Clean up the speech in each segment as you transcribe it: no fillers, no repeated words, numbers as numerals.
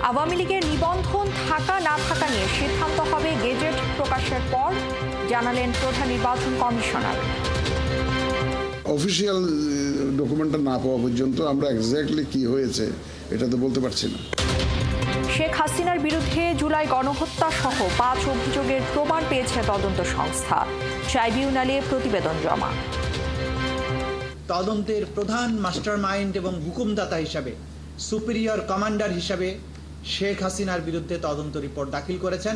আওয়ামী লীগের নিবন্ধন থাকা না থাকা নিয়ে সিদ্ধান্ত হবে গেজেট প্রকাশের পর, জানালেন প্রধান নির্বাচন কমিশনার। অফিসিয়াল ডকুমেন্টটা না পাওয়া পর্যন্ত আমরা এক্স্যাক্টলি কি হয়েছে এটা তো বলতে পারছি না। শেখ হাসিনার বিরুদ্ধে জুলাই গণহত্যা সহ 5 অভিযোগের প্রমাণ পেয়েছে তদন্ত সংস্থা, ট্রাইব্যুনালে প্রতিবেদন জমা। তদন্তের প্রধান মাস্টারমাইন্ড এবং হুকুমদাতা হিসাবে, সুপিরিয়র কমান্ডার হিসাবে শেখ হাসিনার বিরুদ্ধে তদন্ত রিপোর্ট দাখিল করেছেন।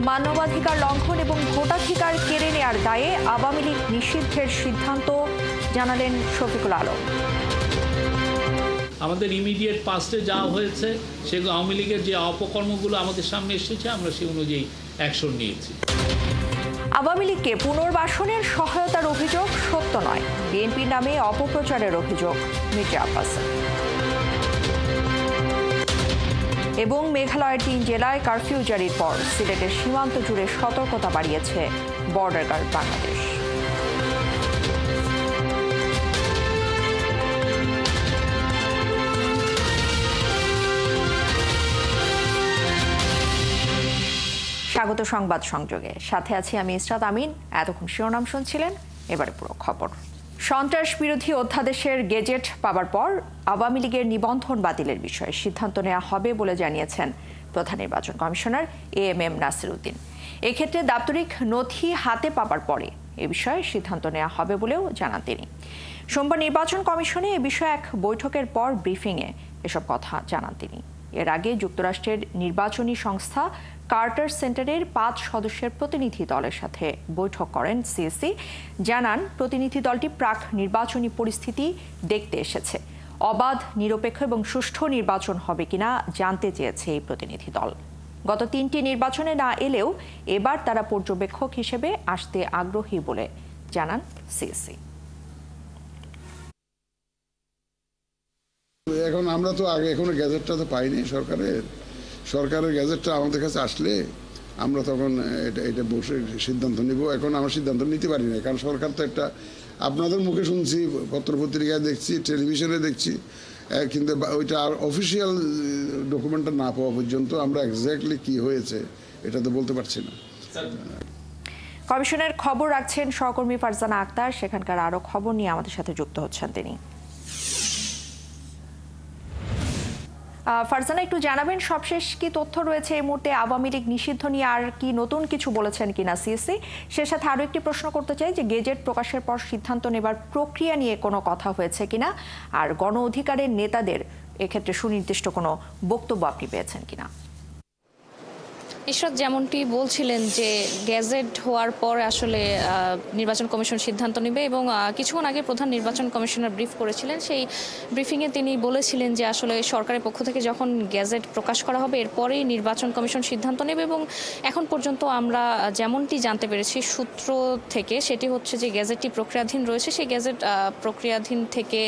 মানবাধিকার লঙ্ঘন এবং ভোটাধিকার কেড়ে নেয়ার দায়ে আওয়ামী লীগ নিষিদ্ধের সিদ্ধান্ত, জানালেন শফিকুল আলম। আমাদের ইমিডিয়েট পাস্টে যা হয়েছে সেগুলো আওয়ামী লীগের যে অপকর্মগুলো আমাদের সামনে এসেছে আমরা সেই অনুযায়ী অ্যাকশন নিয়েছি। আওয়ামী লীগকে পুনর্বাসনের সহায়তার অভিযোগ সত্য নয়, বিএনপির নামে অপপ্রচারের অভিযোগ মির্জা আব্বাস। এবং মেঘালয়ের 3 জেলায় কারফিউ জারির পর সিলেটের সীমান্ত জুড়ে সতর্কতা বাড়িয়েছে বর্ডার গার্ড বাংলাদেশ। স্বাগত সংবাদ সংযোগে, সাথে আছি আমি ইসরাত আমিন। এতক্ষণ শিরোনাম শুনছিলেন, এবারে পুরো খবর। সন্ত্রাস বিরোধী অধ্যাদেশের গেজেট পাওয়ার পর আওয়ামী লীগের নিবন্ধন বাতিলের বিষয়ে সিদ্ধান্ত নেওয়া হবে বলে জানিয়েছেন প্রধান নির্বাচন কমিশনার এএমএম নাসির উদ্দিন। এক্ষেত্রে দাপ্তরিক নথি হাতে পাওয়ার পরে এ বিষয়ে সিদ্ধান্ত নেওয়া হবে বলেও জানান তিনি। সোমবার নির্বাচন কমিশনে এ বিষয়ে এক বৈঠকের পর ব্রিফিংয়ে এসব কথা জানান তিনি। এর আগে যুক্তরাষ্ট্রের নির্বাচনী সংস্থা কার্টার সেন্টারের 5 সদস্যের প্রতিনিধি দলের সাথে বৈঠক করেন সিএসি। জানান প্রতিনিধি দলটি প্রাক নির্বাচনী পরিস্থিতি দেখতে এসেছে, অবাধ, নিরপেক্ষ এবং সুষ্ঠু নির্বাচন হবে কিনা জানতে চেয়েছে এই প্রতিনিধি দল। গত 3টি নির্বাচনে না এলেও এবার তারা পর্যবেক্ষক হিসেবে আসতে আগ্রহী বলে জানান সিএসি। এখন আমরা তো আগে এখনো গ্যাজেটটা তো পাইনি সরকারের গ্যাজেটটা আমাদের কাছে আসলে আমরা তখন এটা বসে সিদ্ধান্ত নিব। এখন আমরা সিদ্ধান্ত নিতে পারি না, কারণ সরকার তো একটা, আপনাদের মুখে শুনছি, পত্রপত্রিকায় দেখছি, টেলিভিশনে দেখছি, কিন্তু ওইটা আর অফিসিয়াল ডকুমেন্টটা না পাওয়া পর্যন্ত আমরা এক্স্যাক্টলি কি হয়েছে এটা তো বলতে পারছি না। কমিশনের খবর রাখছেন সহকর্মী ফারজানা আক্তার, সেখানকার আরো খবর নিয়ে আমাদের সাথে যুক্ত হচ্ছেন তিনি। ফারজানা, একটু জানাবেন সবশেষ কি তথ্য রয়েছে এই মুহূর্তে আওয়ামী লীগ নিষিদ্ধ নিয়ে, আর কি নতুন কিছু বলেছেন কিনা সিএসি? সে সাথে আরো একটি প্রশ্ন করতে চাই যে গেজেট প্রকাশের পর সিদ্ধান্ত নেবার প্রক্রিয়া নিয়ে কোনো কথা হয়েছে কিনা, আর গণ অধিকারের নেতাদের এক্ষেত্রে সুনির্দিষ্ট কোনো বক্তব্য আপনি পেয়েছেন কিনা? ইশরাত যেমনটি বলছিলেন যে গেজেট হওয়ার পর আসলে নির্বাচন কমিশন সিদ্ধান্ত নেবে, এবং কিছুক্ষণ আগে প্রধান নির্বাচন কমিশনার ব্রিফ করেছিলেন। সেই ব্রিফিংয়ে তিনি বলেছিলেন যে আসলে সরকারের পক্ষ থেকে যখন গেজেট প্রকাশ করা হবে এরপরেই নির্বাচন কমিশন সিদ্ধান্ত নেবে। এবং এখন পর্যন্ত আমরা যেমনটি জানতে পেরেছি সূত্র থেকে, সেটি হচ্ছে যে গেজেটটি প্রক্রিয়াধীন রয়েছে। সেই গেজেট প্রক্রিয়াধীন থেকে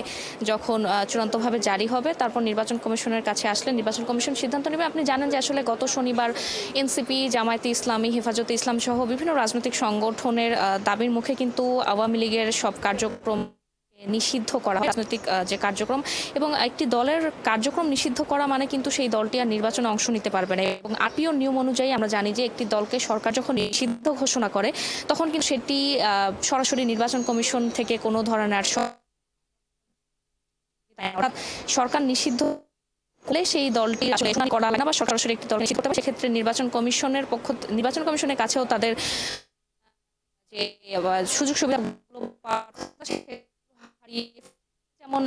যখন চূড়ান্তভাবে জারি হবে তারপর নির্বাচন কমিশনের কাছে আসলে নির্বাচন কমিশন সিদ্ধান্ত নেবে। আপনি জানেন যে আসলে গত শনিবার এনসিপি, জামায়াতে ইসলামী, হেফাজতে ইসলাম সহ বিভিন্ন রাজনৈতিক সংগঠনের দাবির মুখে কিন্তু আওয়ামী লীগের সব কার্যক্রম নিষিদ্ধ করা হয়, রাজনৈতিক যে কার্যক্রম, এবং একটি দলের কার্যক্রম নিষিদ্ধ করা মানে কিন্তু সেই দলটি আর নির্বাচনে অংশ নিতে পারবে না। এবং আরপিওর নিয়ম অনুযায়ী আমরা জানি যে একটি দলকে সরকার যখন নিষিদ্ধ ঘোষণা করে তখন কিন্তু সেটি সরাসরি নির্বাচন কমিশন থেকে কোনো ধরনের সরকার নিষিদ্ধ সেই দলটি করা লাগে না, বা সরাসরি একটি দল নিষিদ্ধ করতে হবে। সেক্ষেত্রে নির্বাচন কমিশনের কাছেও তাদের যে সুযোগ সুবিধা, যেমন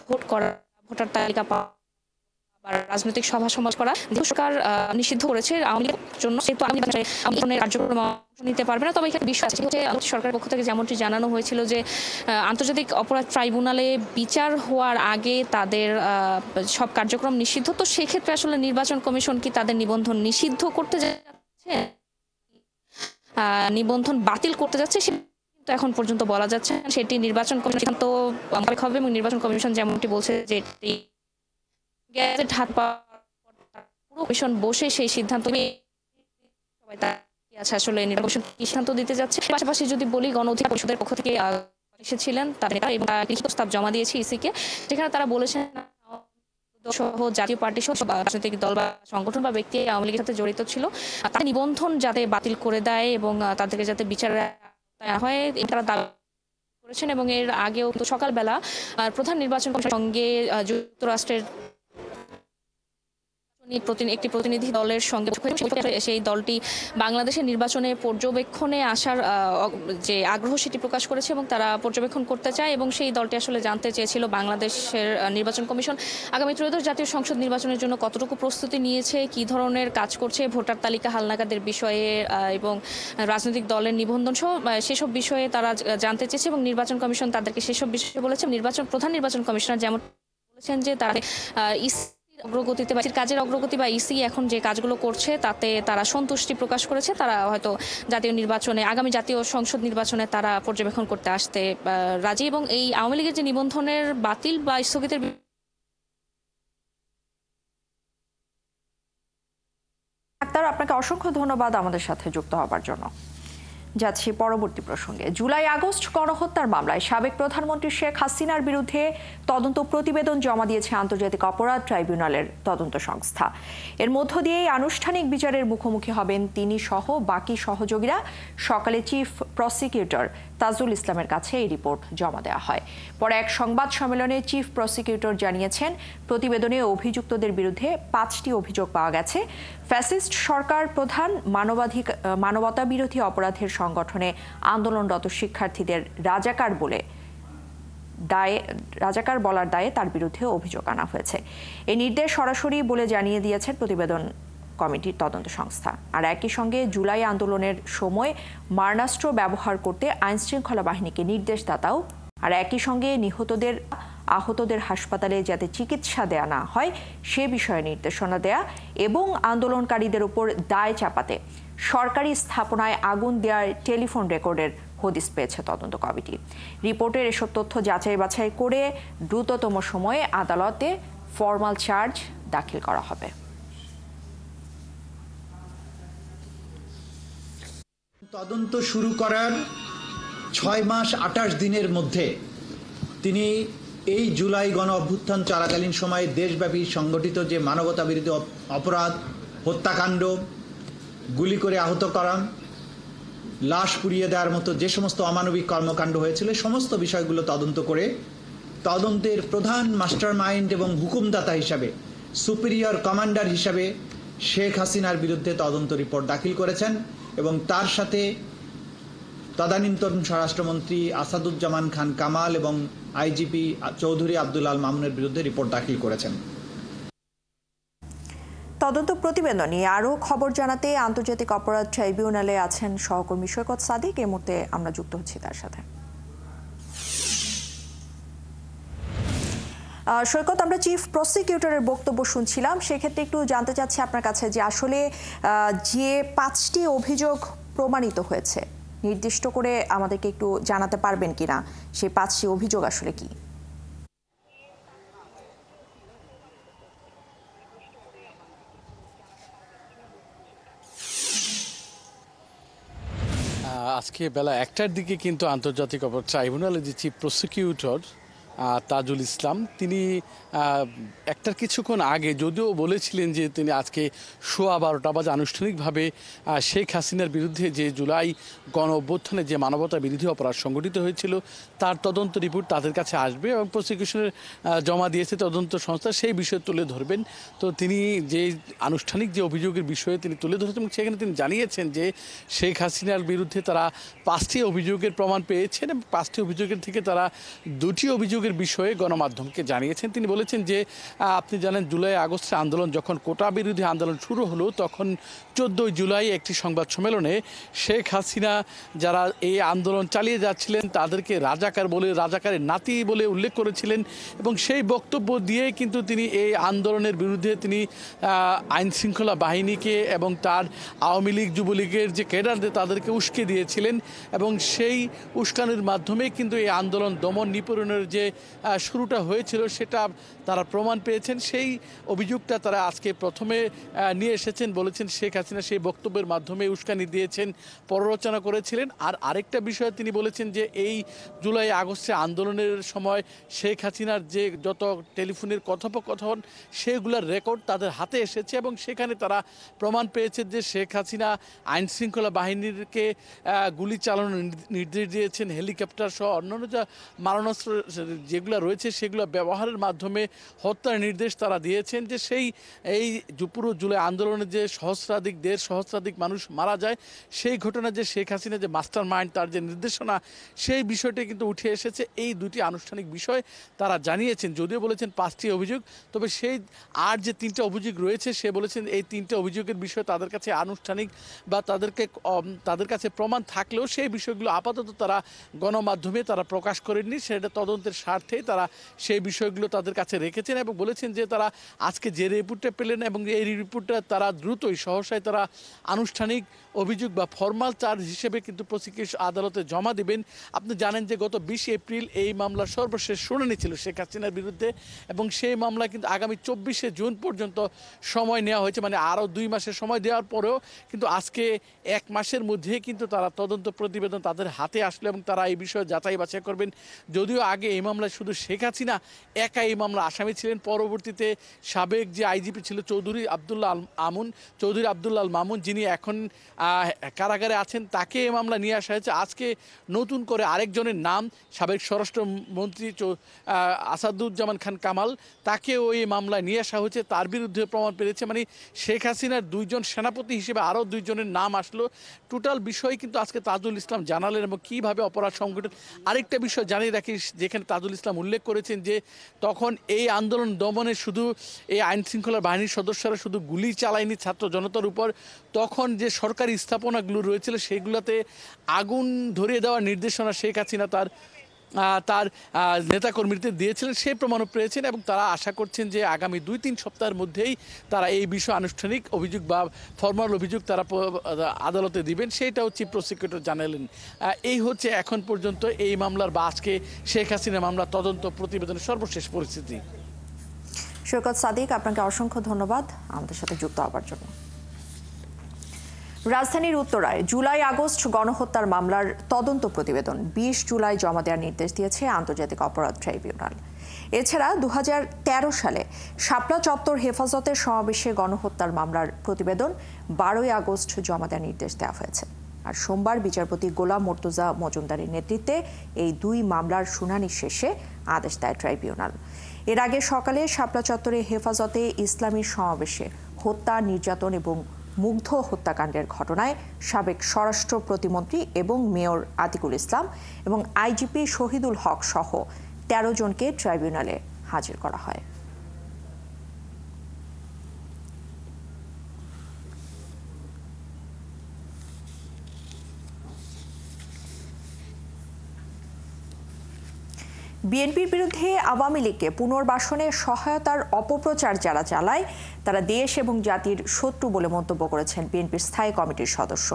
ভোট করা, ভোটার তালিকা পাওয়া, রাজনৈতিক সভা সমাবেশ করা, সরকার নিষিদ্ধ করেছে আওয়ামী লীগের জন্য, সেহেতু আওয়ামী লীগের কার্যক্রম নিতে পারবে না। তবে এখানে বিষয় আছে যে সরকারের পক্ষ থেকে যেমনটি জানানো হয়েছিল যে আন্তর্জাতিক অপরাধ ট্রাইব্যুনালে বিচার হওয়ার আগে তাদের সব কার্যক্রম নিষিদ্ধ। তো সেক্ষেত্রে আসলে নির্বাচন কমিশন কি তাদের নিবন্ধন নিষিদ্ধ করতে যাচ্ছে, নিবন্ধন বাতিল করতে যাচ্ছে, সেটা এখন পর্যন্ত বলা যাচ্ছে। সেটি নির্বাচন কমিশন সিদ্ধান্ত হবে, এবং নির্বাচন কমিশন যেমনটি বলছে যে গেজেট হাত পুরো কমিশন বসে সেই সিদ্ধান্ত আসলে নির্বাচন সিদ্ধান্ত দিতে যাচ্ছে। পাশাপাশি যদি বলি, গণ অধিকার পরিষদের পক্ষ থেকে এসেছিলেন তাদের নেতা, এবং লিখিত প্রস্তাব জমা দিয়েছি ইসিকে, যেখানে তারা বলেছেন সহ জাতীয় পার্টি সহ রাজনৈতিক দল বা সংগঠন বা ব্যক্তি আওয়ামী লীগের সাথে জড়িত ছিল তার নিবন্ধন যাতে বাতিল করে দেয় এবং তাদেরকে যাতে বিচার হয় তারা দাবি করেছেন। এবং এর আগেও সকালবেলা প্রধান নির্বাচন কমিশনের সঙ্গে যুক্তরাষ্ট্রের একটি প্রতিনিধি দলের সঙ্গে সেই দলটি বাংলাদেশের নির্বাচনে পর্যবেক্ষণে আসার যে আগ্রহ সেটি প্রকাশ করেছে এবং তারা পর্যবেক্ষণ করতে চায় এবং সেই দলটি আসলে জানতে চেয়েছিল বাংলাদেশের নির্বাচন কমিশন আগামী ত্রয়োদশ জাতীয় সংসদ নির্বাচনের জন্য কতটুকু প্রস্তুতি নিয়েছে, কি ধরনের কাজ করছে, ভোটার তালিকা হালনাগাদের বিষয়ে এবং রাজনৈতিক দলের নিবন্ধন সহ সেসব বিষয়ে তারা জানতে চেয়েছে এবং নির্বাচন কমিশন তাদেরকে সেসব বিষয়ে বলেছে। প্রধান নির্বাচন কমিশনার যেমন বলেছেন যে তারা অগ্রগতিতে বা কাজের অগ্রগতি বা ইসি এখন যে কাজগুলো করছে তাতে তারা সন্তুষ্টি প্রকাশ করেছে। তারা হয়তো জাতীয় নির্বাচনে আগামী জাতীয় সংসদ নির্বাচনে তারা পর্যবেক্ষণ করতে আসতে রাজি এবং এই আওয়ামী লীগের যে নিবন্ধনের বাতিল বা স্থগিতের আপনাকে অসংখ্য ধন্যবাদ আমাদের সাথে যুক্ত হবার জন্য। যাচ্ছি পরবর্তী প্রসঙ্গে। জুলাই আগস্ট গণহত্যার মামলায় সাবেক প্রধানমন্ত্রী শেখ হাসিনার বিরুদ্ধে তদন্ত প্রতিবেদন জমা দিয়েছে আন্তর্জাতিক অপরাধ ট্রাইব্যুনালের তদন্ত সংস্থা। এর মধ্য দিয়েই আনুষ্ঠানিক বিচারের মুখোমুখি হবেন তিনি সহ বাকি সহযোগীরা। সকালে চিফ প্রসিকিউটর তাজুল ইসলামের কাছে এই রিপোর্ট জমা দেওয়া হয়। পরে এক সংবাদ সম্মেলনে চিফ প্রসিকিউটর জানিয়েছেন, প্রতিবেদনে অভিযুক্তদের বিরুদ্ধে 5টি অভিযোগ পাওয়া গেছে। ফ্যাসিস্ট সরকার প্রধান, মানবতা বিরোধী অপরাধের সংগঠনে আন্দোলনরত শিক্ষার্থীদের রাজাকার বলার দায়ে তার বিরুদ্ধে অভিযোগ আনা হয়েছে। এই নির্দেশ সরাসরি বলে জানিয়ে দিয়েছেন প্রতিবেদন কমিটির তদন্ত সংস্থা। আর একই সঙ্গে জুলাই আন্দোলনের সময় মারণাস্ত্র ব্যবহার করতে আইনশৃঙ্খলা বাহিনীকে নির্দেশদাতাও। আর একই সঙ্গে আহতদের হাসপাতালে যাতে চিকিৎসা দেয়া না হয় সে বিষয়ে নির্দেশনা দেয়া এবং আন্দোলনকারীদের উপর দায় চাপাতে সরকারি স্থাপনায় আগুন দেওয়ার টেলিফোন রেকর্ডের হদিস পেয়েছে তদন্ত কমিটি। রিপোর্টের এসব তথ্য যাচাই বাছাই করে দ্রুততম সময়ে আদালতে ফরমাল চার্জ দাখিল করা হবে। তদন্ত শুরু করার 6 মাস 28 দিনের মধ্যে তিনি এই জুলাই গণ অভ্যুত্থান চলাকালীন সময়ে দেশব্যাপী সংগঠিত যে মানবতা বিরোধী অপরাধ, হত্যাকাণ্ড, গুলি করে আহত করা, লাশ পুড়িয়ে দেওয়ার মতো যে সমস্ত অমানবিক কর্মকাণ্ড হয়েছিল সমস্ত বিষয়গুলো তদন্ত করে তদন্তের প্রধান মাস্টার মাইন্ড এবং হুকুমদাতা হিসাবে, সুপিরিয়র কমান্ডার হিসাবে শেখ হাসিনার বিরুদ্ধে তদন্ত রিপোর্ট দাখিল করেছেন এবং তার সাথে তদানীন্তন স্বরাষ্ট্রমন্ত্রী আসাদুজ্জামান খান কামাল এবং আইজিপি চৌধুরী আব্দুল আল মামুনের বিরুদ্ধে রিপোর্ট দাখিল করেছেন। তদন্ত প্রতিবেদন নিয়ে আরও খবর জানাতে আন্তর্জাতিক অপরাধ ট্রাইব্যুনালে আছেন সহকর্মী সৈকত সাদিক। এই মুহূর্তে আমরা যুক্ত হচ্ছি তার সাথে। সৈকত, আমরা চিফ প্রসিকিউটরের বক্তব্য শুনছিলাম, সেক্ষেত্রে একটু জানতে চাচ্ছি আপনার কাছে যে আসলে যে 5টি অভিযোগ প্রমাণিত হয়েছে নির্দিষ্ট করে আমাদেরকে একটু জানাতে পারবেন কিনা সেই 5টি অভিযোগ আসলে কি? আজকে বেলা 1টার দিকে কিন্তু আন্তর্জাতিক অপরাধ ট্রাইব্যুনালের যে চিফ প্রসিকিউটর তাজুল ইসলাম তিনি একটার কিছুক্ষণ আগে যদিও বলেছিলেন যে তিনি আজকে 12:15 বাজে আনুষ্ঠানিকভাবে শেখ হাসিনার বিরুদ্ধে যে জুলাই গণ অভ্যুত্থানে যে মানবতা বিরোধী অপরাধ সংগঠিত হয়েছিল তার তদন্ত রিপোর্ট তাদের কাছে আসবে এবং প্রসিকিউশনের জমা দিয়েছে তদন্ত সংস্থা, সেই বিষয়ে তুলে ধরবেন। তো তিনি যে আনুষ্ঠানিক যে অভিযোগের বিষয়ে তিনি তুলে ধরেছেন এবং সেখানে তিনি জানিয়েছেন যে শেখ হাসিনার বিরুদ্ধে তারা 5টি অভিযোগের প্রমাণ পেয়েছেন এবং 5টি অভিযোগের থেকে তারা 2টি অভিযোগের বিষয়ে গণমাধ্যমকে জানিয়েছেন। তিনি বলেছেন যে আপনি জানেন জুলাই আগস্টের আন্দোলন যখন কোটা বিরোধী আন্দোলন শুরু হলো তখন 14 জুলাই একটি সংবাদ সম্মেলনে শেখ হাসিনা যারা এই আন্দোলন চালিয়ে যাচ্ছিলেন তাদেরকে রাজাকার বলে, রাজাকারের নাতি বলে উল্লেখ করেছিলেন এবং সেই বক্তব্য দিয়ে কিন্তু তিনি এই আন্দোলনের বিরুদ্ধে তিনি আইনশৃঙ্খলা বাহিনীকে এবং তার আওয়ামী লীগ যুবলীগের যে ক্যাডারদের তাদেরকে উস্কে দিয়েছিলেন এবং সেই উস্কানির মাধ্যমে কিন্তু এই আন্দোলন দমন নিপীড়নের যে শুরুটা হয়েছিল সেটা তারা প্রমাণ পেয়েছেন। সেই অভিযোগটা তারা আজকে প্রথমে নিয়ে এসেছেন, বলেছেন শেখ হাসিনা সেই বক্তব্যের মাধ্যমে উস্কানি দিয়েছেন, পররচনা করেছিলেন। আর আরেকটা বিষয় তিনি বলেছেন যে এই জুলাই আগস্টে আন্দোলনের সময় শেখ হাসিনার যে যত টেলিফোনের কথোপকথন সেগুলোর রেকর্ড তাদের হাতে এসেছে এবং সেখানে তারা প্রমাণ পেয়েছে যে শেখ হাসিনা আইন শৃঙ্খলা বাহিনীকে গুলি চালানোর নির্দেশ দিয়েছেন, হেলিকপ্টার সহ অন্যান্য যা মারণাস্ত্র যেগুলো রয়েছে সেগুলো ব্যবহারের মাধ্যমে হত্যার নির্দেশ তারা দিয়েছেন। যে এই পুরো জুলাই আন্দোলনে যে দেড় সহস্রাধিক মানুষ মারা যায় সেই ঘটনা যে শেখ হাসিনা যে মাস্টার মাইন্ড তার যে নির্দেশনা সেই বিষয়টি কিন্তু উঠে এসেছে। এই দুটি আনুষ্ঠানিক বিষয় তারা জানিয়েছেন, যদিও বলেছেন 5টি অভিযোগ, তবে সেই আর যে 3টা অভিযোগ রয়েছে সে বলেছেন এই 3টে অভিযোগের বিষয় তাদের কাছে আনুষ্ঠানিক বা তাদের কাছে প্রমাণ থাকলেও সেই বিষয়গুলো আপাতত তারা গণমাধ্যমে তারা প্রকাশ করেননি। সেটা তদন্তের স্বার্থেই তারা সেই বিষয়গুলো তাদের কাছে রেখেছেন এবং বলেছেন যে তারা আজকে যে রিপোর্টটা পেলেন এবং এই রিপোর্টটা তারা দ্রুতই সহসায় তারা আনুষ্ঠানিক অভিযোগ বা ফরমাল চার্জ হিসেবে কিন্তু প্রসিকিউশন আদালতে জমা দিবেন। আপনি জানেন যে গত 20 এপ্রিল এই মামলার সর্বশেষ শুনানি ছিল শেখ হাসিনার বিরুদ্ধে এবং সেই মামলা কিন্তু আগামী 24শে জুন পর্যন্ত সময় নেওয়া হয়েছে, মানে আরও 2 মাসের সময় দেওয়ার পরেও কিন্তু আজকে 1 মাসের মধ্যে কিন্তু তারা তদন্ত প্রতিবেদন তাদের হাতে আসলো এবং তারা এই বিষয়ে যাচাই বাছাই করবেন। যদিও আগে এই মামলায় শুধু শেখ হাসিনা একা এই মামলা আসামি ছিলেন, পরবর্তীতে সাবেক যে আইজিপি ছিল চৌধুরী আবদুল্লাহ আল মামুন, যিনি এখন কারাগারে আছেন, তাকে এই মামলা নিয়ে আসা হয়েছে। আজকে নতুন করে আরেকজনের নাম সাবেক স্বরাষ্ট্রমন্ত্রী আসাদুজ্জামান খান কামাল, তাকেও এই মামলায় নিয়ে আসা হয়েছে, তার বিরুদ্ধে প্রমাণ পেয়েছে। মানে শেখ হাসিনার 2জন সেনাপতি হিসেবে আরও 2 জনের নাম আসলো। টোটাল বিষয় কিন্তু আজকে তাজুল ইসলাম জানালেন এবং কীভাবে অপরাধ সংগঠন। আরেকটা বিষয় জানিয়ে রাখি, যেখানে তাজুল ইসলাম উল্লেখ করেছেন যে তখন এই আন্দোলন দমনে শুধু এই আইন শৃঙ্খলা বাহিনীর সদস্যরা শুধু গুলি চালায়নি ছাত্র জনতার উপর, তখন যে সরকারি স্থাপনাগুলো রয়েছিল সেগুলোতে আগুন ধরিয়ে দেওয়ার নির্দেশনা শেখ হাসিনা তার নেতাকর্মীদের দিয়েছিলেন, সেই প্রমাণও পেয়েছেন এবং তারা আশা করছেন যে আগামী 2-3 সপ্তাহের মধ্যেই তারা এই বিষয়ে আনুষ্ঠানিক অভিযোগ বা ফরমাল অভিযোগ তারা আদালতে দিবেন, সেটাও চিফ প্রসিকিউটর জানালেন। এই হচ্ছে এখন পর্যন্ত এই মামলার বা আজকে শেখ হাসিনা মামলার তদন্ত প্রতিবেদনের সর্বশেষ পরিস্থিতি। সৈকত সাদিক, আপনাকে অসংখ্য ধন্যবাদ আমাদের সাথে যুক্ত হওয়ার জন্য। রাজধানীর উত্তরায় জুলাই আগস্ট গণহত্যার মামলার তদন্ত প্রতিবেদন 20 জুলাই জমা দেওয়ার নির্দেশ দিয়েছে আন্তর্জাতিক অপরাধ ট্রাইব্যুনাল। এছাড়া 2013 সালে শাপলা চত্বর হেফাজতের সমাবেশে গণহত্যার মামলার প্রতিবেদন 12 আগস্ট জমা দেওয়ার নির্দেশ দেওয়া হয়েছে। আর সোমবার বিচারপতি গোলাম মর্তুজা মজুমদারের নেতৃত্বে এই 2 মামলার শুনানি শেষে আদেশ দেয় ট্রাইব্যুনাল। এর আগে সকালে শাপলা চত্বরে হেফাজতে ইসলামী সমাবেশে হত্যা, নির্যাতন এবং মুগ্ধ হত্যাকাণ্ডের ঘটনায় সাবেক স্বরাষ্ট্র প্রতিমন্ত্রী এবং মেয়র আতিকুল ইসলাম এবং আইজিপি শহীদুল হক সহ 13 জনকে ট্রাইব্যুনালে হাজির করা হয়। বিএনপির বিরুদ্ধে আওয়ামী লীগকে পুনর্বাসনে সহায়তার অপপ্রচার যারা চালায় তারা দেশ এবং জাতির শত্রু বলে মন্তব্য করেছেন বিএনপির স্থায়ী কমিটির সদস্য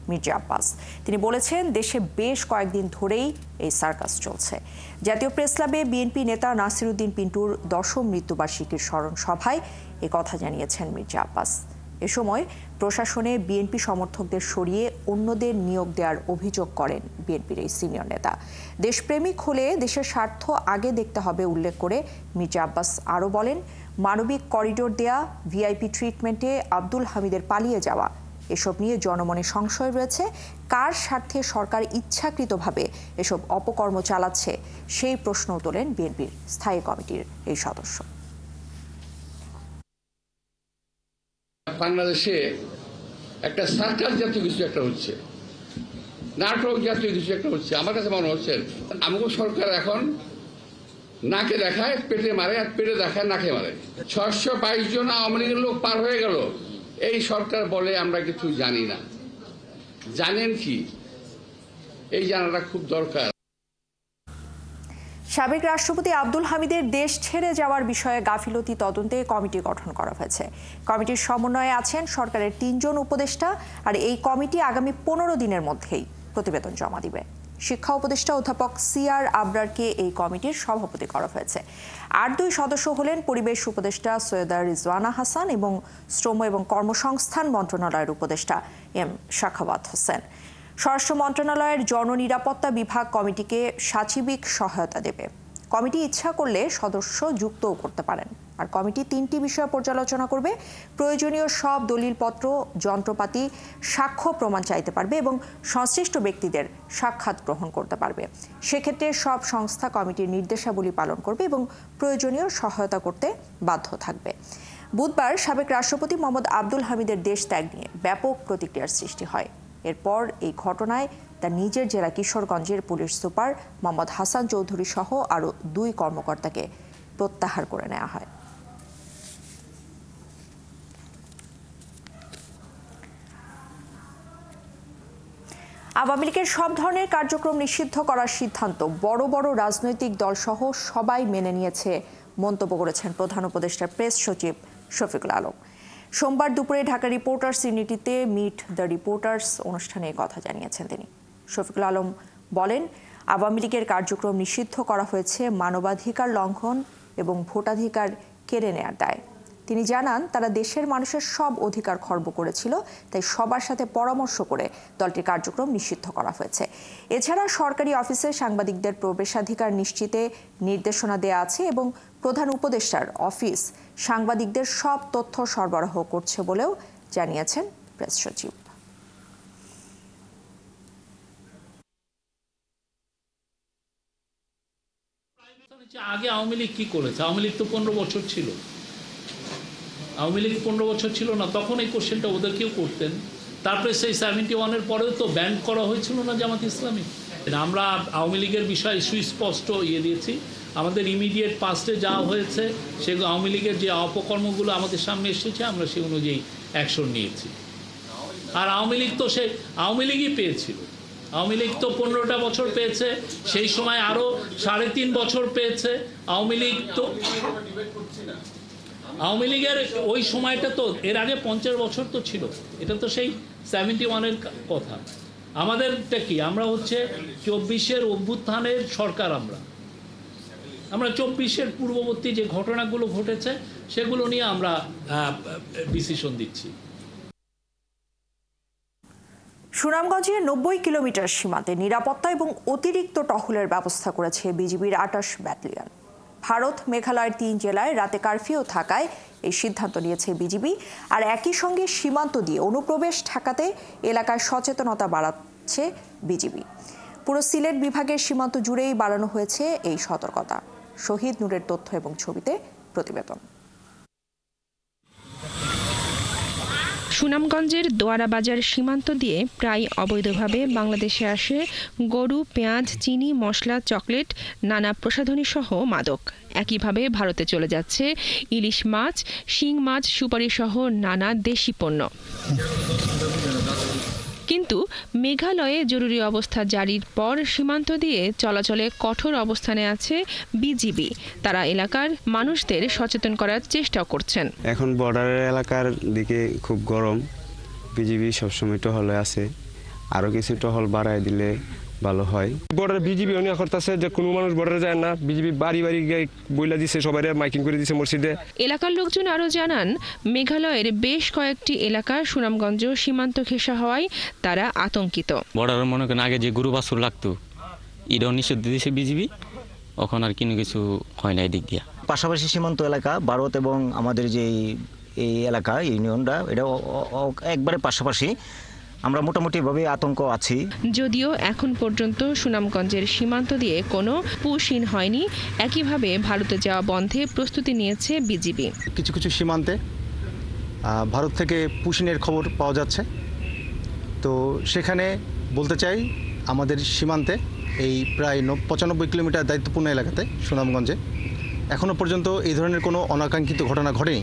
মির্জা আব্বাস। তিনি বলেছেন, দেশে বেশ কয়েকদিন ধরেই এই সার্কাস চলছে। জাতীয় প্রেস ক্লাবে বিএনপি নেতা নাসিরউদ্দিন পিন্টুর 10ম মৃত্যুবার্ষিকীর স্মরণ সভায় একথা জানিয়েছেন মির্জা আব্বাস। এ সময় প্রশাসনে বিএনপি সমর্থকদের সরিয়ে অন্যদের নিয়োগ দেওয়ার অভিযোগ করেন বিএনপির এই সিনিয়র নেতা। দেশপ্রেমিক হলে দেশের স্বার্থ আগে দেখতে হবে উল্লেখ করে মির্জা আব্বাস আরও বলেন, মানবিক করিডোর দেয়া, ভিআইপি ট্রিটমেন্টে আব্দুল হামিদের পালিয়ে যাওয়া, এসব নিয়ে জনমনে সংশয় রয়েছে। কার স্বার্থে সরকার ইচ্ছাকৃতভাবে এসব অপকর্ম চালাচ্ছে সেই প্রশ্নও তোলেন বিএনপির স্থায়ী কমিটির এই সদস্য। বাংলাদেশে একটা সার্কাস জাতীয় কিছু একটা হচ্ছে, নাটক জাতীয় কিছু একটা হচ্ছে। আমার কাছে মনে হচ্ছে আমাকে সরকার এখন নাকে দেখায় পেটে মারে, আর পেটে দেখায় নাকে মারে। 622 জন আওয়ামী লীগের লোক পার হয়ে গেল, এই সরকার বলে আমরা কিছু জানি না। জানেন কি? এই জানাটা খুব দরকার। সাবেক রাষ্ট্রপতি আব্দুল হামিদের দেশ ছেড়ে যাওয়ার বিষয়ে গাফিলতি তদন্তে কমিটি গঠন করা হয়েছে। কমিটির সমন্বয়ে আছেন সরকারের 3 জন উপদেষ্টা, আর এই কমিটি আগামী 15 দিনের মধ্যেই প্রতিবেদন জমা দিবে। শিক্ষা উপদেষ্টা অধ্যাপক সিআর আবরারকে এই কমিটির সভাপতি করা হয়েছে। আর 2 সদস্য হলেন পরিবেশ উপদেষ্টা সৈয়দা রিজওয়ানা হাসান এবং শ্রম এবং কর্মসংস্থান মন্ত্রণালয়ের উপদেষ্টা এম শাখাওয়াত হোসেন। স্বরাষ্ট্র মন্ত্রণালয়ের জননিরাপত্তা বিভাগ কমিটিকে সাচিবিক সহায়তা দেবে। কমিটি ইচ্ছা করলে সদস্য যুক্তও করতে পারেন। আর কমিটি 3টি বিষয় পর্যালোচনা করবে। প্রয়োজনীয় সব দলিলপত্র, যন্ত্রপাতি, সাক্ষ্য প্রমাণ চাইতে পারবে এবং সংশ্লিষ্ট ব্যক্তিদের সাক্ষাৎ গ্রহণ করতে পারবে। সেক্ষেত্রে সব সংস্থা কমিটির নির্দেশাবলী পালন করবে এবং প্রয়োজনীয় সহায়তা করতে বাধ্য থাকবে। বুধবার সাবেক রাষ্ট্রপতি মোহাম্মদ আব্দুল হামিদের দেশ ত্যাগ নিয়ে ব্যাপক প্রতিক্রিয়ার সৃষ্টি হয়। এরপর এই ঘটনায় তার নিজের জেলা কিশোরগঞ্জের পুলিশ সুপার মোহাম্মদ হাসান চৌধুরী সহ আরও 2 কর্মকর্তাকে প্রত্যাহার করে নেওয়া হয়। আওয়ামী লীগের সব ধরনের কার্যক্রম নিষিদ্ধ করার সিদ্ধান্ত বড় বড় রাজনৈতিক দলসহ সবাই মেনে নিয়েছে মন্তব্য করেছেন প্রধান উপদেষ্টার প্রেস সচিব শফিকুল আলম। সোমবার দুপুরে ঢাকা রিপোর্টার্স ইউনিটিতে মিট দ্য রিপোর্টার্স অনুষ্ঠানে কথা জানিয়েছেন তিনি। শফিকুল আলম বলেন, আওয়ামী লীগের কার্যক্রম নিষিদ্ধ করা হয়েছে মানবাধিকার লঙ্ঘন এবং ভোটাধিকার কেড়ে নেয়ার দায়। তিনি জানান, তারা দেশের মানুষের সব অধিকার খর্ব করেছিল, তাই সবার সাথে পরামর্শ করে দলটির কার্যক্রম নিষিদ্ধ করা হয়েছে। এছাড়া সরকারি অফিসে সাংবাদিকদের প্রবেশাধিকার নিশ্চিতে নির্দেশনা দেওয়া আছে এবং প্রধান উপদেষ্টার অফিস সাংবাদিকদের সব তথ্য সরবরাহ করছে বলেও জানিয়েছেন প্রেস সচিব। আগে আওয়ামী লীগ কি করেছে? আওয়ামী লীগ তো 15 বছর ছিল। আওয়ামী লীগ 15 বছর ছিল না, তখন এই কোশ্চেনটা ওদেরকেও করতেন। তারপরে সেই 71-এর পরেও তো ব্যান করা হয়েছিল না জামাত ইসলামী। আমরা আওয়ামী লীগের বিষয়ে সুস্পষ্ট দিয়েছি। আমাদের ইমিডিয়েট পাস্টে যা হয়েছে সেগুলো আওয়ামী লীগের যে অপকর্মগুলো আমাদের সামনে এসেছে আমরা সেই অনুযায়ী অ্যাকশন নিয়েছি। আর আওয়ামী লীগ তো সেই আওয়ামী লীগই পেয়েছিল। আওয়ামী লীগ তো 15টা বছর পেয়েছে, সেই সময় আরও 3.5 বছর পেয়েছে। আওয়ামী লীগ তো আওয়ামী লীগের ওই সময়টা তো এর আগে 50 বছর তো ছিল। এটা তো সেই 71-এর কথা। আমাদেরটা কি, আমরা হচ্ছে 24-এর অভ্যুত্থানের সরকার। আমরা 24-এর পূর্ববর্তী যে ঘটনাগুলো ঘটেছে সেগুলো নিয়ে আমরা ডিসিশন দিচ্ছি। সুনামগঞ্জের 90 কিলোমিটার সীমান্তে নিরাপত্তা এবং অতিরিক্ত টহলের ব্যবস্থা করেছে বিজিবির 28 ব্যাটালিয়ন। ভারত মেঘালয়ের 3 জেলায় রাতে কারফিউ থাকায় এই সিদ্ধান্ত নিয়েছে বিজিবি। আর একই সঙ্গে সীমান্ত দিয়ে অনুপ্রবেশ ঠেকাতে এলাকায় সচেতনতা বাড়াচ্ছে বিজিবি। পুরো সিলেট বিভাগের সীমান্ত জুড়েই বাড়ানো হয়েছে এই সতর্কতা। শহীদ নূরের তথ্য এবং ছবিতে প্রতিবেদন। সুনামগঞ্জের দোয়ারা বাজার সীমান্ত দিয়ে প্রায় অবৈধভাবে বাংলাদেশে আসে গরু, পেঁয়াজ, চিনি, মশলা, চকলেট, নানা প্রসাধনী সহ মাদক। একইভাবে ভারতে চলে যাচ্ছে ইলিশ মাছ, শিং মাছ, সুপারি সহ নানা দেশি পণ্য। কিন্তু মেঘালয়ে জরুরি অবস্থা জারির পর সীমান্ত দিয়ে চলাচলে কঠোর অবস্থানে আছে বিজিবি। তারা এলাকার মানুষদের সচেতন করার চেষ্টা করছেন। এখন বর্ডারের এলাকার দিকে খুব গরম, বিজিবি সবসময় টহলে আছে, আরও কিছু টহল বাড়ায় দিলে ভালো হয়। বর্ডার বিজিবি অনেক করতেছে যে কোনো মানুষ বর্ডারে যায় না, বিজিবি বাড়ি বাড়ি গিয়ে বইলা দিছে, সবাই মাইকিং করে দিছে মসজিদে। এলাকার লোকজন আরও জানান, মেঘালয়ের বেশ কয়েকটি এলাকা সুনামগঞ্জ সীমান্ত ঘেঁষা হওয়ায় তারা আতঙ্কিত। বর্ডারের মনে করেন আগে যে গরু বাছুর লাগতো এটাও নিষিদ্ধ দিয়েছে বিজিবি, এখন আর কোনো কিছু হয় না এদিক দিয়া। পাশাপাশি সীমান্ত এলাকা ভারত এবং আমাদের যে এই এলাকা ইউনিয়নটা, এটা একবারে পাশাপাশি। আমরা মোটামুটিভাবে আতঙ্ক আছি। যদিও এখন পর্যন্ত সুনামগঞ্জের সীমান্ত দিয়ে কোনো পুশইন হয়নি, একইভাবে ভারতে যাওয়া বন্ধে প্রস্তুতি নিয়েছে বিজিবি। কিছু কিছু সীমান্তে ভারত থেকে পুশইনের খবর পাওয়া যাচ্ছে। তো সেখানে বলতে চাই, আমাদের সীমান্তে এই প্রায় 95 কিলোমিটার দায়িত্বপূর্ণ এলাকাতে সুনামগঞ্জে এখনও পর্যন্ত এই ধরনের কোনো অনাকাঙ্ক্ষিত ঘটনা ঘটেনি।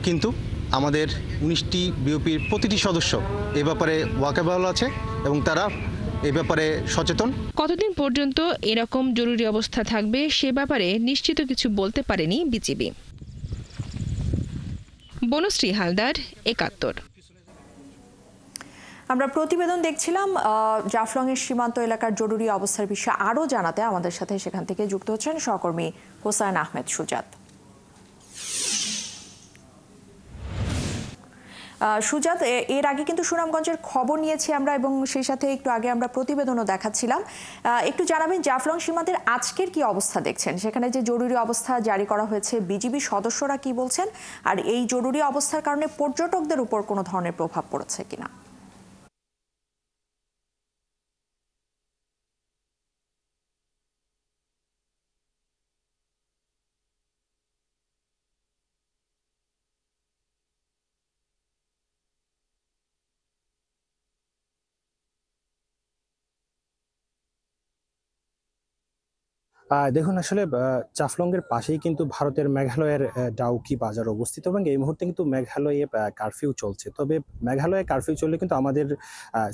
কিন্তু আমাদের 19টি বিওপির প্রতিটি সদস্য এ ব্যাপারে ওয়াকিবহাল আছে এবং তারা এ ব্যাপারে সচেতন। কতদিন পর্যন্ত এরকম জরুরি অবস্থা থাকবে সে ব্যাপারে নিশ্চিত কিছু বলতে পারেনি বিজিবি। বনশ্রী হালদার, 71। আমরা প্রতিবেদন দেখছিলাম জাফলংয়ের সীমান্ত এলাকার জরুরি অবস্থার বিষয়ে আরও জানাতে আমাদের সাথে সেখান থেকে যুক্ত হচ্ছেন সহকর্মী হোসাইন আহমেদ সুজাত। সুজাত, এর আগে কিন্তু সুনামগঞ্জের খবর নিয়েছি আমরা এবং সেই সাথে একটু আগে আমরা প্রতিবেদনও দেখাচ্ছিলাম। একটু জানাবেন জাফলং সীমান্তের আজকের কি অবস্থা দেখছেন? সেখানে যে জরুরি অবস্থা জারি করা হয়েছে, বিজিবি সদস্যরা কি বলছেন, আর এই জরুরি অবস্থার কারণে পর্যটকদের উপর কোনো ধরনের প্রভাব পড়েছে কিনা? দেখুন, আসলে জাফলংয়ের পাশেই কিন্তু ভারতের মেঘালয়ের ডাউকি বাজার অবস্থিত এবং এই মুহূর্তে কিন্তু মেঘালয়ে কারফিউ চলছে। তবে মেঘালয়ে কারফিউ চললে কিন্তু আমাদের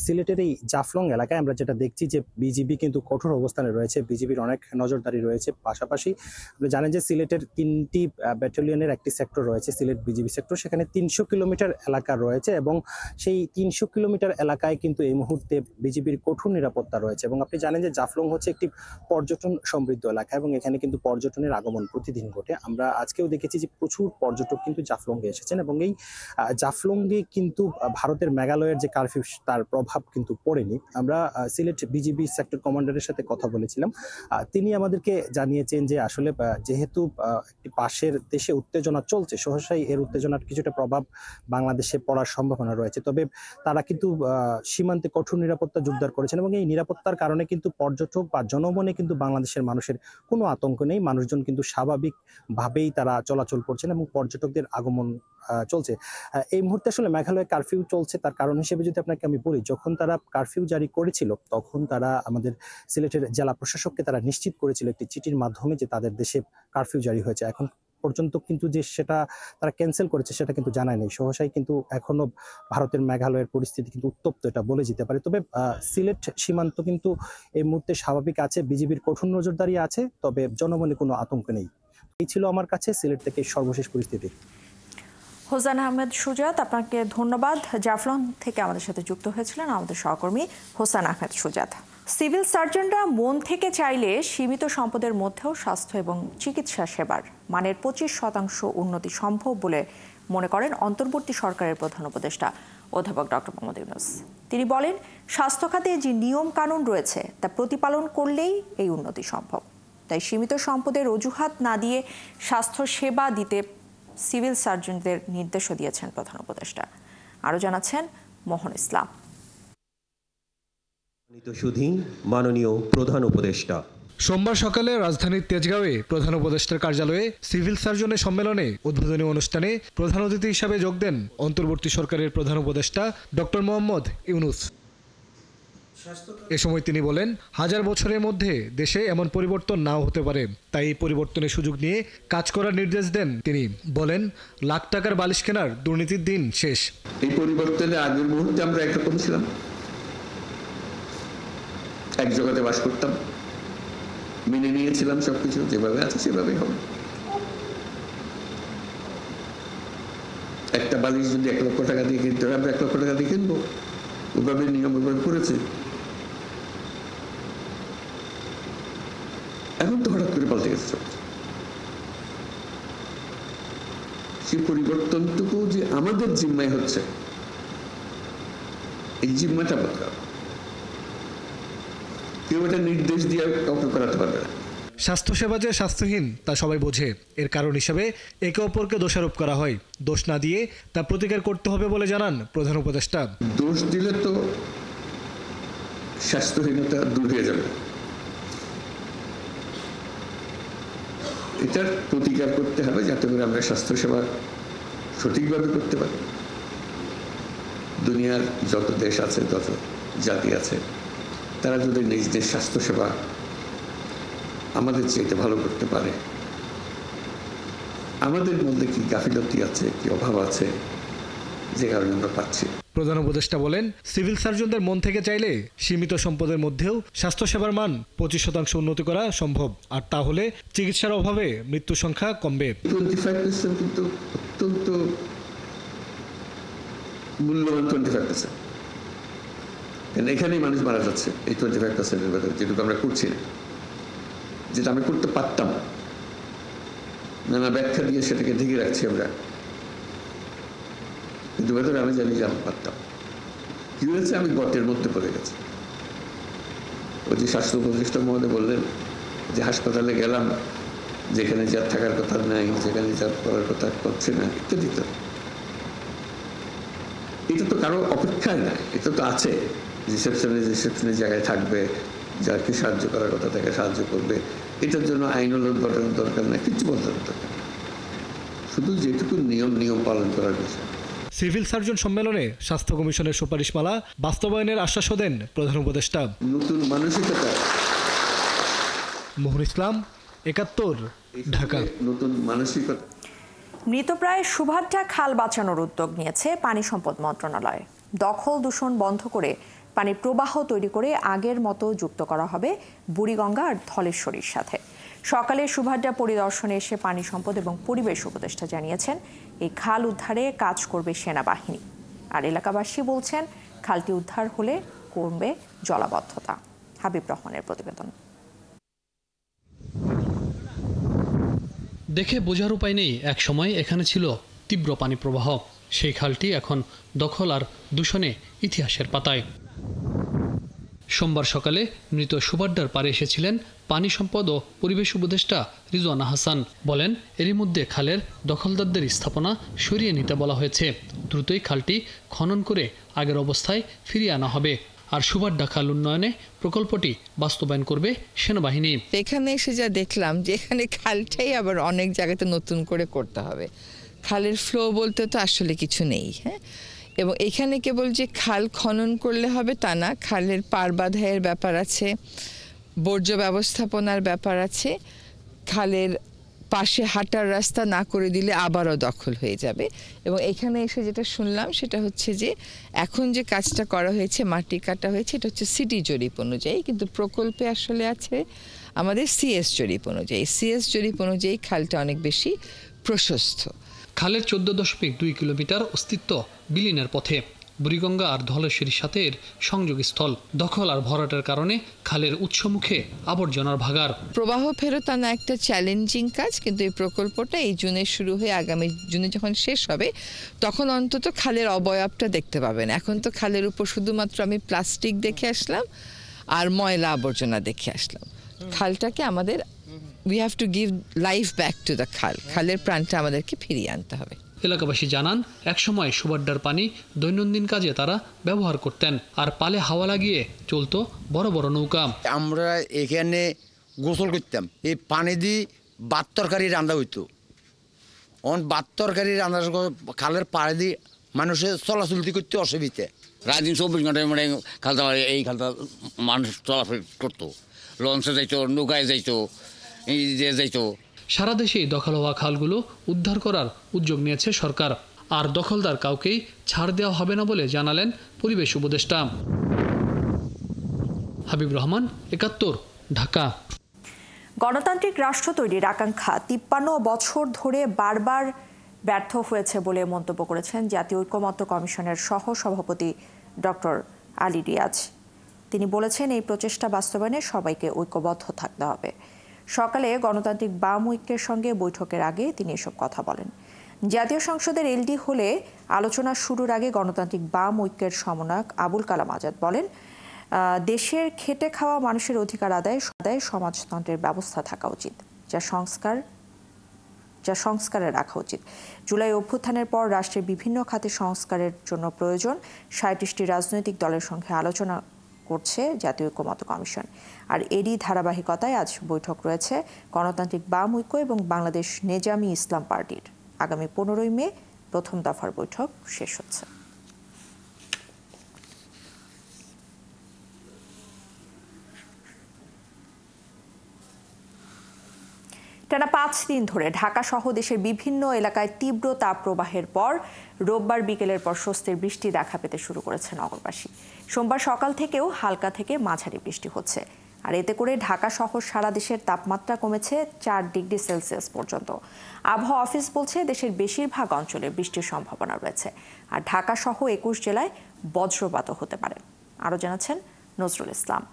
সিলেটের এই জাফলং এলাকায় আমরা যেটা দেখছি যে বিজিবি কিন্তু কঠোর অবস্থানে রয়েছে, বিজিবির অনেক নজরদারি রয়েছে। পাশাপাশি আপনি জানেন যে সিলেটের 3টি ব্যাটালিয়নের একটি সেক্টর রয়েছে, সিলেট বিজিবি সেক্টর। সেখানে 300 কিলোমিটার এলাকা রয়েছে এবং সেই 300 কিলোমিটার এলাকায় কিন্তু এই মুহূর্তে বিজিবির কঠোর নিরাপত্তা রয়েছে। এবং আপনি জানেন যে জাফলং হচ্ছে একটি পর্যটন সমৃদ্ধ এলাকা এবং এখানে কিন্তু পর্যটনের আগমন প্রতিদিন ঘটে। আমরা আজকেও দেখেছি যে প্রচুর পর্যটক কিন্তু জাফলংয়ে এসেছেন এবং এই জাফলংয়ে কিন্তু ভারতের মেঘালয়ের যে কারফিউ তার প্রভাব কিন্তু পড়েনি। আমরা সিলেট বিজিবি সেক্টর কমান্ডারের সাথে কথা বলেছিলাম, তিনি আমাদেরকে জানিয়েছেন যে আসলে যেহেতু একটি পাশের দেশে উত্তেজনা চলছে, সহসাই এর উত্তেজনার কিছুটা প্রভাব বাংলাদেশে পড়ার সম্ভাবনা রয়েছে। তবে তারা কিন্তু সীমান্তে কঠোর নিরাপত্তা জোরদার করেছেন এবং এই নিরাপত্তার কারণে কিন্তু পর্যটক বা জনমনে কিন্তু বাংলাদেশের মানুষের কোনো আতঙ্ক নেই। মানুষজন কিন্তু স্বাভাবিকভাবেই তারা চলাচল করছেন এবং পর্যটকদের আগমন চলছে। এই মুহূর্তে আসলে মেঘালয়ে কারফিউ চলছে, তার কারণ হিসেবে যদি আপনাকে আমি বলি, যখন তারা কারফিউ জারি করেছিল তখন তারা আমাদের সিলেটের জেলা প্রশাসককে তারা নিশ্চিত করেছিল একটি চিঠির মাধ্যমে যে তাদের দেশে কারফিউ জারি হয়েছে। এখন পর্যন্ত কিন্তু যে সেটা তারা ক্যান্সেল করেছে সেটা কিন্তু জানায় নেই। সহসাই কিন্তু এখনো ভারতের মেঘালয়ের পরিস্থিতি কিন্তু উত্তপ্ত, এটা বলে যেতে পারে। তবে সিলেট সীমান্ত কিন্তু এই মুহূর্তে স্বাভাবিক আছে, বিজিবির কঠোর নজরদারি আছে, তবে জনমনে কোনো আতঙ্ক নেই। এই ছিল আমার কাছে সিলেট থেকে সর্বশেষ পরিস্থিতি। হোসাইন আহমেদ সুজাত, আপনাকে ধন্যবাদ। জাফলং থেকে আমাদের সাথে যুক্ত হয়েছিলেন আমাদের সহকর্মী হোসাইন আহমেদ সুজাত। সিভিল সার্জনরা মন থেকে চাইলে সীমিত সম্পদের মধ্যেও স্বাস্থ্য এবং চিকিৎসা সেবার মানের 25% উন্নতি সম্ভব বলে মনে করেন অন্তর্বর্তী সরকারের প্রধান উপদেষ্টা অধ্যাপক ডক্টর মোহাম্মদ ইউনূস। তিনি বলেন, স্বাস্থ্য খাতে যে নিয়ম কানুন রয়েছে তা প্রতিপালন করলেই এই উন্নতি সম্ভব। তাই সীমিত সম্পদের অজুহাত না দিয়ে স্বাস্থ্য সেবা দিতে সিভিল সার্জনদের নির্দেশও দিয়েছেন প্রধান উপদেষ্টা। আরও জানাচ্ছেন মোহন ইসলাম। মাননীয় প্রধান উপদেষ্টা সোমবার সকালে রাজধানীর তেজগাঁওয়ে প্রধান উপদেষ্টার কার্যালয়ে সিভিল সার্জনের সম্মেলনে উদ্বোধনী অনুষ্ঠানে প্রধান অতিথি হিসাবে যোগ দেন অন্তর্বর্তী সরকারের প্রধান উপদেষ্টা ডক্টর মোহাম্মদ ইউনূস। এ সময় তিনি বলেন, হাজার বছরের মধ্যে দেশে এমন পরিবর্তন নাও হতে পারে, তাই এই পরিবর্তনের সুযোগ নিয়ে কাজ করার নির্দেশ দেন তিনি। বলেন, লাখ টাকার বালিশ কেনার দুর্নীতির দিন শেষ। এই পরিবর্তনের আগের মুহূর্তে আমরা একরকম ছিলাম, এক জগতে বাস করতাম, মেনে নিয়েছিলাম সবকিছু যেভাবে আছে সেভাবেই হবে। একটা বালিশ যদি 1 লক্ষ টাকা দিয়ে কিনতে হবে, আমরা 1 লক্ষ টাকা দিয়ে কিনবো, ওভাবে নিয়ম ওভাবে করেছে। এখন তো হঠাৎ করে পাল্টে গেছে সব। সেই পরিবর্তনটুকু যে আমাদের জিম্মায় হচ্ছে, এই জিম্মাটা বদলাও, কেউ এটা নির্দেশ দিয়ে কাউকে করাতে পারবে না। স্বাস্থ্যসেবা যে স্বাস্থ্যহীন তা সবাই বোঝে, এর কারণ হিসেবে একে অপরকে দোষারোপ করা হয়। দোষ না দিয়ে তা প্রতিকার করতে হবে বলে জানান প্রধান উপদেষ্টা। দোষ দিলে তো স্বাস্থ্যহীনতা দূর হয়ে যাবে, এটার প্রতিকার করতে হবে যাতে করে আমরা স্বাস্থ্যসেবা সঠিকভাবে করতে পারি। দুনিয়ার যত দেশ আছে, যত জাতি আছে, তারা যদি নিজ নিজ স্বাস্থ্যসেবা আমাদের চাইতে ভালো করতে পারে, আমাদের মধ্যে কি গাফিলতি আছে, কি অভাব আছে, যে কারণে আমরা পাচ্ছি। প্রধান উপদেষ্টা বলেন, সিভিল সার্জনদের মন থেকে চাইলে সীমিত সম্পদের মধ্যেও স্বাস্থ্যসেবার মান 25% উন্নতি করা সম্ভব, আর তাহলে চিকিৎসার অভাবে মৃত্যুর সংখ্যা কমবে। 25% কিন্তু অত্যন্ত মূল্যবান 25%। কারণ এখানেই মানুষ মারা যাচ্ছে এই 25% ভেতরে, যেটুকু আমরা করছি না, যেটা আমি করতে পারতাম, নানা ব্যাখ্যা দিয়ে সেটাকে ঢেকে রাখছি আমরা, কিন্তু ভেতরে আমি জানি যে আমি পারতাম। কি হয়েছে, আমি গর্তের মধ্যে পড়ে গেছি। ওই যে স্বাস্থ্য উপদেষ্টা মহোদয় বললেন যে হাসপাতালে গেলাম, যেখানে যার থাকার কথা নাই, যেখানে যার করার কথা করছে না, ইত্যাদি। এটা তো কারো অপেক্ষায় না, এটা তো আছে। রিসেপশনের জায়গায় থাকবে, যাকে সাহায্য করার কথা তাকে সাহায্য করবে। এটার জন্য আইনও ঘটানোর দরকার নাই, কিছু বলার দরকার, শুধু যেটুকু নিয়ম পালন করার বিষয়। সিভিল সার্জন সম্মেলনে স্বাস্থ্য কমিশনের সুপারিশমালা বাস্তবায়নের আশ্বাসও দেন প্রধান উপদেষ্টা। নতুন মানসিকতা। মোহন ইসলাম, ৭১, ঢাকা। নতুন মানসিকতা। মৃতপ্রায় সুভাড্ডা খাল বাঁচানোর উদ্যোগ নিয়েছে পানি সম্পদ মন্ত্রণালয়। দখল দূষণ বন্ধ করে পানির প্রবাহ তৈরি করে আগের মতো যুক্ত করা হবে বুড়িগঙ্গা আর ধলেশ্বরীর সাথে। সকালে সুভাড্ডা পরিদর্শনে এসে পানি সম্পদ এবং পরিবেশ উপদেষ্টা জানিয়েছেন এই খাল উদ্ধারে কাজ করবে সেনাবাহিনী। আর এলাকাবাসী বলছেন খালটি উদ্ধার হলে কমবে জলাবদ্ধতা। হাবিব রহমানের প্রতিবেদন। দেখে বোঝার উপায় নেই, এক সময় এখানে ছিল তীব্র পানি প্রবাহ। সেই খালটি এখন দখল আর দূষণে ইতিহাসের পাতায়। সোমবার সকালে মৃত সুভাড্ডার পাড়ে এসেছিলেন পানি সম্পদ ও পরিবেশ উপদেষ্টা রিজওয়ানা হাসান। বলেন, এরই মধ্যে খালের দখলদারদের স্থাপনা সরিয়ে নিতে বলা হয়েছে। দ্রুতই খালটি খনন করে আগের অবস্থায় ফিরিয়ে আনা হবে। আর সুভাড্ডা খাল উন্নয়নে প্রকল্পটি বাস্তবায়ন করবে সেনাবাহিনী। এখানে এসে যা দেখলাম যে এখানে খালটাই আবার অনেক জায়গাতে নতুন করে করতে হবে। খালের ফ্লো বলতে তো আসলে কিছু নেই, হ্যাঁ। এবং এখানে কেবল যে খাল খনন করলে হবে তা না, খালের পার বাঁধাইয়ের ব্যাপার আছে, বর্জ্য ব্যবস্থাপনার ব্যাপার আছে। খালের পাশে হাঁটার রাস্তা না করে দিলে আবারও দখল হয়ে যাবে। এবং এখানে এসে যেটা শুনলাম সেটা হচ্ছে যে এখন যে কাজটা করা হয়েছে, মাটি কাটা হয়েছে, এটা হচ্ছে সিটি জরিপ অনুযায়ী, কিন্তু প্রকল্পে আসলে আছে আমাদের সিএস জরিপ অনুযায়ী। সিএস জরিপ অনুযায়ী খালটা অনেক বেশি প্রশস্ত। খালের 14.2 কিলোমিটার অস্তিত্ব বিলীনের পথে। বুড়িগঙ্গা আর ধলেশ্বরীর সাথে এর সংযোগস্থল। দখল আর ভরাটের কারণে খালের উৎসমুখে আবর্জনার ভাগার। প্রবাহ ফেরত আনা একটা চ্যালেঞ্জিং কাজ, কিন্তু এই প্রকল্পটা এই জুনে শুরু হয়ে আগামী জুনে যখন শেষ হবে তখন অন্তত খালের অবয়বটা দেখতে পাবেন। এখন তো খালের উপর শুধুমাত্র আমি প্লাস্টিক দেখে আসলাম আর ময়লা আবর্জনা দেখে আসলাম। খালটাকে আমাদের we have to give life back to the খাল। খালের প্রাণটা আমাদেরকে ফিরিয়ে আনতে হবে। এলাকাবাসী জানান, একসময় সুভাড্ডার পানি দৈনন্দিন কাজে তারা ব্যবহার করতেন, আর পালে হাওয়া লাগিয়ে চলতো বড় বড় নৌকা। আমরা এখানে গোসল করতাম, এই পানি দিয়ে ভাত তরকারি রান্না হইতো। ভাত তরকারি রান্না খালের পাড়ে দিয়ে মানুষের চলাচলতি করতে অসুবিধা। রাত দিন 24 ঘন্টায় মানে খালটা, এই খালটা মানুষ চলাফেরা করতো, লঞ্চে যাইতো, নৌকায় যাইতো, এই যে যাইতো। সারা দেশে দখল হওয়া খালগুলো উদ্ধার করার উদ্যোগ নিয়েছে সরকার। আর দখলদার কাউকেই ছাড় দেওয়া হবে না বলে জানালেন পরিবেশ উপদেষ্টা। হাবিব রহমান, ৭১, ঢাকা। গণতান্ত্রিক রাষ্ট্র তৈরির আকাঙ্ক্ষা 53 বছর ধরে বারবার ব্যর্থ হয়েছে বলে মন্তব্য করেছেন জাতীয় ঐকমত্য কমিশনের সহ সভাপতি ডক্টর আলী রিয়াজ। তিনি বলেছেন, এই প্রচেষ্টা বাস্তবায়নে সবাইকে ঐক্যবদ্ধ থাকতে হবে। সকালে গণতান্ত্রিক বাম ঐক্যের সঙ্গে বৈঠকের আগে তিনি এসব কথা বলেন। জাতীয় সংসদের এলডি হলে আলোচনা শুরুর আগে গণতান্ত্রিক বাম ঐক্যের সমন্বয়ক আবুল কালাম আজাদ বলেন, দেশের খেটে খাওয়া মানুষের অধিকার আদায় সমাজতন্ত্রের ব্যবস্থা থাকা উচিত, যা সংস্কারে রাখা উচিত। জুলাই অভ্যুত্থানের পর রাষ্ট্রের বিভিন্ন খাতে সংস্কারের জন্য প্রয়োজন। 37টি রাজনৈতিক দলের সঙ্গে আলোচনা করছে জাতীয় ঐকমত্য কমিশন। আর এরই ধারাবাহিকতায় আজ বৈঠক রয়েছে গণতান্ত্রিক বাম ঐক্য এবং বাংলাদেশ নেজামি ইসলাম পার্টির। আগামী 15ই মে প্রথম দফার বৈঠক শেষ হচ্ছে। টানা 5 দিন ধরে ঢাকা সহ দেশের বিভিন্ন এলাকায় তীব্র তাপপ্রবাহের পর রোববার বিকেলের পর স্বস্তির বৃষ্টি দেখা পেতে শুরু করেছে নগরবাসী। সোমবার সকাল থেকেও হালকা থেকে মাঝারি বৃষ্টি হচ্ছে। আর এতে করে ঢাকা সহ সারা দেশের তাপমাত্রা কমেছে 4 ডিগ্রি সেলসিয়াস পর্যন্ত। আবহাওয়া অফিস বলছে, দেশের বেশিরভাগ অঞ্চলে বৃষ্টির সম্ভাবনা রয়েছে। আর ঢাকা সহ 21 জেলায় বজ্রপাতও হতে পারে। আরও জানাচ্ছেন নজরুল ইসলাম।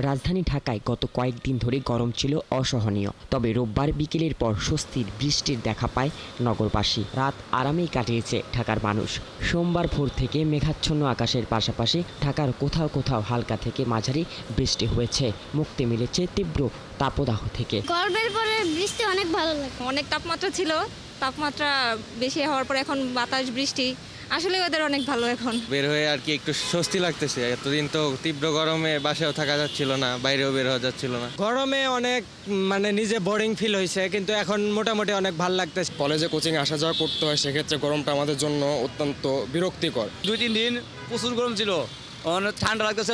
রাজধানী ঢাকায় গত কয়েকদিন ধরে গরম ছিল অসহনীয়, তবে রোববার বিকেলের পর স্বস্তির বৃষ্টির দেখা পায় নগরবাসী। রাত আরামেই কাটিয়েছে ঢাকার মানুষ। সোমবার ভোর থেকে মেঘাচ্ছন্ন আকাশের পাশাপাশি ঢাকার কোথাও কোথাও হালকা থেকে মাঝারি বৃষ্টি হয়েছে। মুক্তি মিলেছে তীব্র তাপদাহ থেকে। গরমের পরে বৃষ্টি অনেক ভালো লাগে। অনেক তাপমাত্রা ছিল, তাপমাত্রা বেশি হওয়ার পর এখন বাতাস বৃষ্টি, আসলে ওদের অনেক ভালো। এখন বের হয়ে আর কি একটু স্বস্তি লাগতেছে। এতদিন তো তীব্র গরমে বাসায়ও থাকা যাচ্ছিল না, বাইরেও বের হওয়া যাচ্ছিল না। গরমে অনেক নিজে বোরিং ফিল হয়েছে, কিন্তু এখন মোটামুটি অনেক ভালো লাগতেছে। কলেজে কোচিং আসা যাওয়া করতে হয়, সেক্ষেত্রে গরমটা আমাদের জন্য অত্যন্ত বিরক্তিকর। 2-3 দিন প্রচুর গরম ছিল, ঠান্ডা লাগতেছে,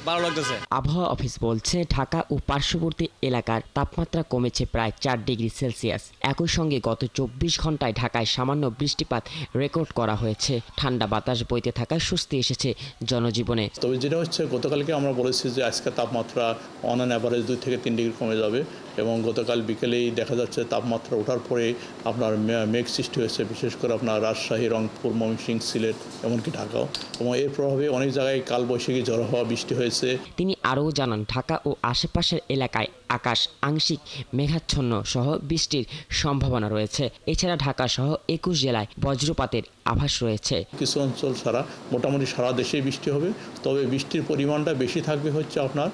ভালো লাগতেছে। আবহাওয়া অফিস বলছে ঢাকা ও পার্শ্ববর্তী এলাকার তাপমাত্রা কমেছে প্রায় 4 ডিগ্রি সেলসিয়াস। একই সঙ্গে গত 24 ঘন্টায় ঢাকায় সামান্য বৃষ্টিপাত রেকর্ড করা হয়েছে। ঠান্ডা বাতাস বইতে থাকায় স্বস্তি এসেছে জনজীবনে। তবে যেটা হচ্ছে, গতকালকে আমরা বলেছি যে আজকে তাপমাত্রা অন অ্যান অ্যাভারেজ 2 থেকে 3 ডিগ্রি কমে যাবে, এবং গতকাল বিকেলেই দেখা যাচ্ছে তাপমাত্রা ওঠার পরে আপনার মেঘ সৃষ্টি হয়েছে, বিশেষ করে আপনার রাজশাহী, রংপুর, ময়মনসিংহ, সিলেট, এমনকি ঢাকাও, এবং এর প্রভাবে অনেক জায়গায় কালবৈশাখী ঝড় হওয়া বৃষ্টি হয়েছে। তিনি আরও জানান, ঢাকা ও আশেপাশের এলাকায় আকাশ আংশিক মেঘাচ্ছন্ন সহ বৃষ্টির সম্ভাবনা রয়েছে। এছাড়া ঢাকা সহ 21 জেলায় বজ্রপাতের আভাস রয়েছে। কিছু অঞ্চল ছাড়া মোটামুটি সারা দেশেই বৃষ্টি হবে, তবে বৃষ্টির পরিমাণটা বেশি থাকবে হচ্ছে আপনার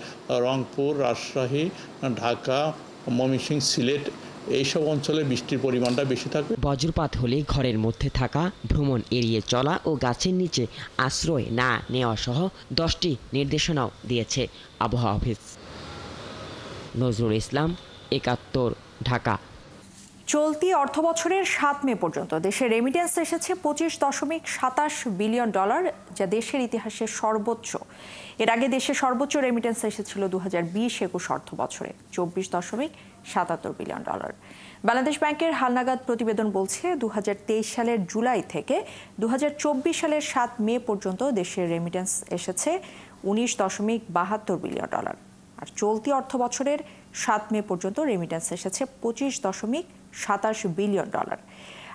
রংপুর, রাজশাহী, ঢাকা, ময়মনসিংহ, সিলেট, এইসব অঞ্চলে বৃষ্টির পরিমাণটা বেশি থাকবে। বজ্রপাত হলে ঘরের মধ্যে থাকা, ভ্রমণ এড়িয়ে চলা ও গাছের নিচে আশ্রয় না নেওয়া সহ 10টি নির্দেশনাও দিয়েছে আবহাওয়া অফিস। নজরুল ইসলাম, 71, ঢাকা। চলতি অর্থবছরের 7 মে পর্যন্ত দেশে রেমিটেন্স এসেছে $25.27 বিলিয়ন, যা দেশের ইতিহাসে সর্বোচ্চ। এর আগে দেশে সর্বোচ্চ রেমিটেন্স এসেছিল 2020-21 অর্থ বছরে $24.77 বিলিয়ন। বাংলাদেশ ব্যাংকের হালনাগাদ প্রতিবেদন বলছে 2023 সালের জুলাই থেকে 2024 সালের 7 মে পর্যন্ত দেশের রেমিটেন্স এসেছে $19.72 বিলিয়ন। আর চলতি অর্থ বছরের 7 মে পর্যন্ত রেমিটেন্স এসেছে $25.27 বিলিয়ন।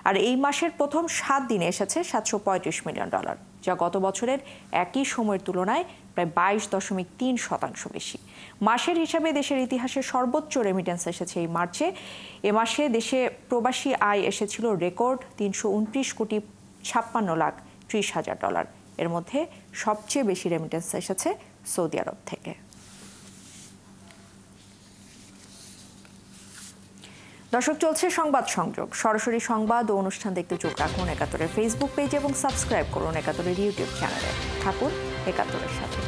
আর এই মাসের প্রথম 7 দিনে এসেছে $735 মিলিয়ন, যা গত বছরের একই সময়ের তুলনায় প্রায় 22.3% বেশি। মাসের হিসাবে দেশের ইতিহাসে সর্বোচ্চ রেমিটেন্স এসেছে এই মার্চে। এ মাসে দেশে প্রবাসী আয় এসেছিল রেকর্ড $329,56,30,000। এর মধ্যে সবচেয়ে বেশি রেমিটেন্স এসেছে সৌদি আরব থেকে। দর্শক, চলছে সংবাদ সংযোগ। সরাসরি সংবাদ ও অনুষ্ঠান দেখতে চোখ রাখুন 71-এর ফেসবুক পেজ এবং সাবস্ক্রাইব করুন 71-এর ইউটিউব চ্যানেলে। থাকুন 71-এর সাথে।